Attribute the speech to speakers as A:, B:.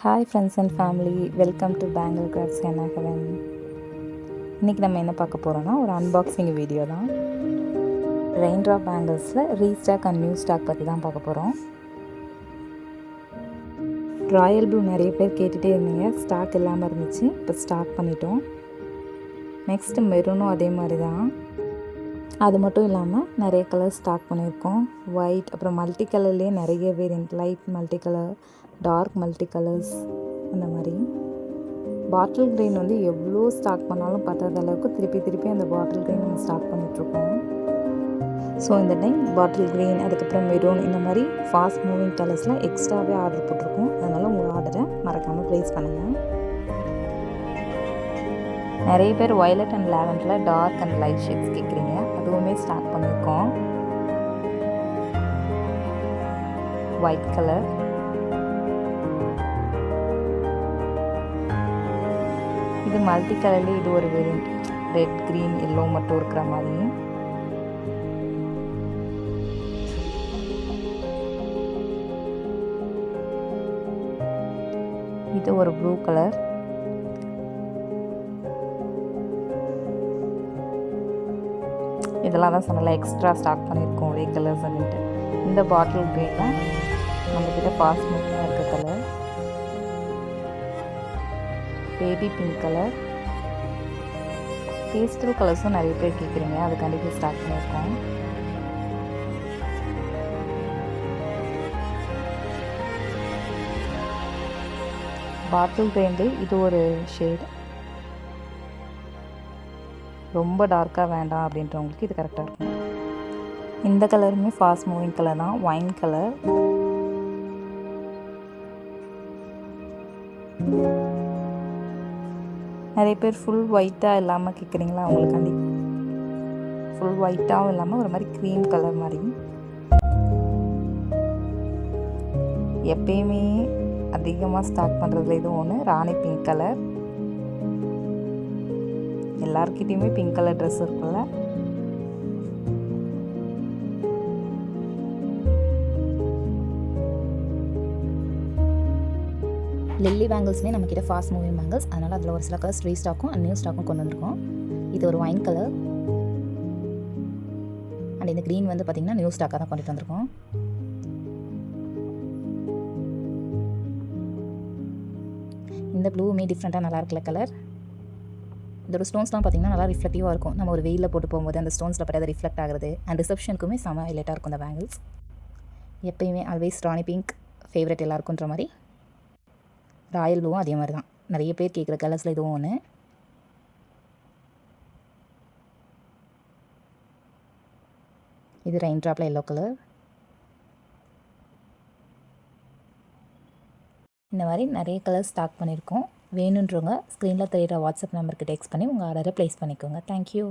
A: Hi friends and family, welcome to bangle crafts henna heaven. இன்றைக்கி நம்ம என்ன பார்க்க போகிறோன்னா ஒரு அன்பாக்சிங் வீடியோ தான். ரெயின்ட்ராப் பேங்கிள்ஸில் ரீஸ்டாக் அண்ட் நியூ ஸ்டாக் பற்றி தான் பார்க்க போகிறோம். ராயல் ப்ளூ நிறைய பேர் கேட்டுகிட்டே இருந்தீங்க, ஸ்டாக் இல்லாமல் இருந்துச்சு, இப்போ ஸ்டாக் பண்ணிட்டோம். நெக்ஸ்ட்டு மெரூனும் அதே மாதிரி தான். அது மட்டும் இல்லாமல் நிறைய கலர் ஸ்டாக் பண்ணியிருக்கோம். ஒயிட், அப்புறம் மல்டி கலர்லேயே நிறைய variant, light multi colour, dark multi colours, அந்த மாதிரி. பாட்டில் கிரெயின் வந்து எவ்வளோ ஸ்டாக் பண்ணாலும் பத்தாத அளவுக்கு திருப்பி அந்த பாட்டில் கிரெயின் நம்ம ஸ்டாக் பண்ணிகிட்ருக்கோம். ஸோ இந்த டைம் பாட்டில் கிரெயின், அதுக்கப்புறம் மெரூன், இந்த மாதிரி ஃபாஸ்ட் மூவிங் கலர்ஸ்லாம் எக்ஸ்ட்ராவே ஆர்டர் போட்டிருக்கோம். அதனால் உங்கள் ஆர்டரை மறக்காமல் ப்ளேஸ் பண்ணுங்கள். நிறைய பேர் வயலட் அண்ட் லாவெண்டரில் டார்க் அண்ட் லைட் ஷேட்ஸ் கேட்குறீங்க, அதுவுமே ஸ்டாக் பண்ணியிருக்கோம். ஒயிட் கலர், இது மல்டி கலர்லேயே இது ஒரு வேரியன்ட், ரெட், க்ரீன், எல்லோ மட்டும் இருக்கிற மாதிரி. இது ஒரு ப்ளூ கலர். இதெல்லாம் தான் சொன்னல எக்ஸ்ட்ரா ஸ்டாக் பண்ணியிருக்கோம் ஒரே கலர்ஸ் அப்படின்ட்டு. இந்த பாட்டில் க்ரீனில் நம்மக்கிட்ட ஃபாஸ்ட் மூவிங்காக இருக்க colour, baby pink colour, pastel கலர்ஸும் நிறைய பேர் கேட்குறீங்க, அது கண்டிப்பாக ஸ்டார்ட் பண்ணியிருக்கோம். பாட்டில் கிரெயின்லேயே இது ஒரு ஷேட், ரொம்ப டார்க்காக வேண்டாம் அப்படின்றவங்களுக்கு இது கரெக்டாக இருக்கும். இந்த கலருமே ஃபாஸ்ட் மூவிங் கலர் தான், ஒயின் கலர். நிறைய பேர் ஃபுல் ஒயிட்டாக இல்லாமல் கேட்குறீங்களா, அவங்களுக்காண்டி ஃபுல் ஒயிட்டாகவும் இல்லாமல் ஒரு மாதிரி க்ரீம் கலர் மாதிரி. எப்பயுமே அதிகமாக ஸ்டாக் பண்ணுறதுல இது ஒன்று, ராணி பிங்க் கலர். எல்லாருக்கிட்டையுமே பிங்க் கலர் ட்ரெஸ் இருக்குல்ல. லில்லி பேங்கிள்ஸ்லேயே நம்மக்கிட்ட ஃபாஸ்ட் மூவிங் பேங்கிள்ஸ், அதனால் அதில் ஒரு சில கலர்ஸ் ரீஸ்டாக்கும் அண்ட் நியூ ஸ்டாக்கும் கொண்டு வந்திருக்கோம். இது ஒரு ஒயின் கலர் அண்ட் இந்த க்ரீன் வந்து பார்த்திங்கன்னா நியூ ஸ்டாக்காக தான் கொண்டுட்டு வந்திருக்கோம். இந்த ப்ளூவுமே டிஃப்ரெண்ட்டாக நல்லா இருக்குல்ல கலர். இதோட ஸ்டோன்ஸ்லாம் பார்த்திங்கன்னா நல்லா ரிஃப்ளெக்டிவாக இருக்கும். நம்ம ஒரு வெயிலில் போட்டு போகும்போது அந்த ஸ்டோன்ஸில் பற்றி அதை ரிஃப்ளெக்ட் ஆகுறது, அண்ட் ரிசப்ஷனுக்குமே செம ஹைலைட்டாக இருக்கும் இந்த பேங்கிள்ஸ். எப்பயுமே ஆல்வேஸ் ராணி பிங்க் ஃபேவரட் எல்லாருக்குன்ற மாதிரி. ராயல் ப்ளூவும் அதே மாதிரி தான், நிறைய பேர் கேட்குற கலர்ஸில் இதுவும் ஒன்று. இது ரெயின் ட்ராப்பில் எல்லோ கலர். இந்த மாதிரி நிறைய கலர்ஸ் ஸ்டாக் பண்ணியிருக்கோம். வேணுன்றவங்க ஸ்க்ரீனில் தெரிகிற வாட்ஸ்அப் நம்பருக்கு டெக்ஸ்ட் பண்ணி உங்கள் ஆர்டரை ப்ளேஸ் பண்ணிக்கோங்க. தேங்க்யூ.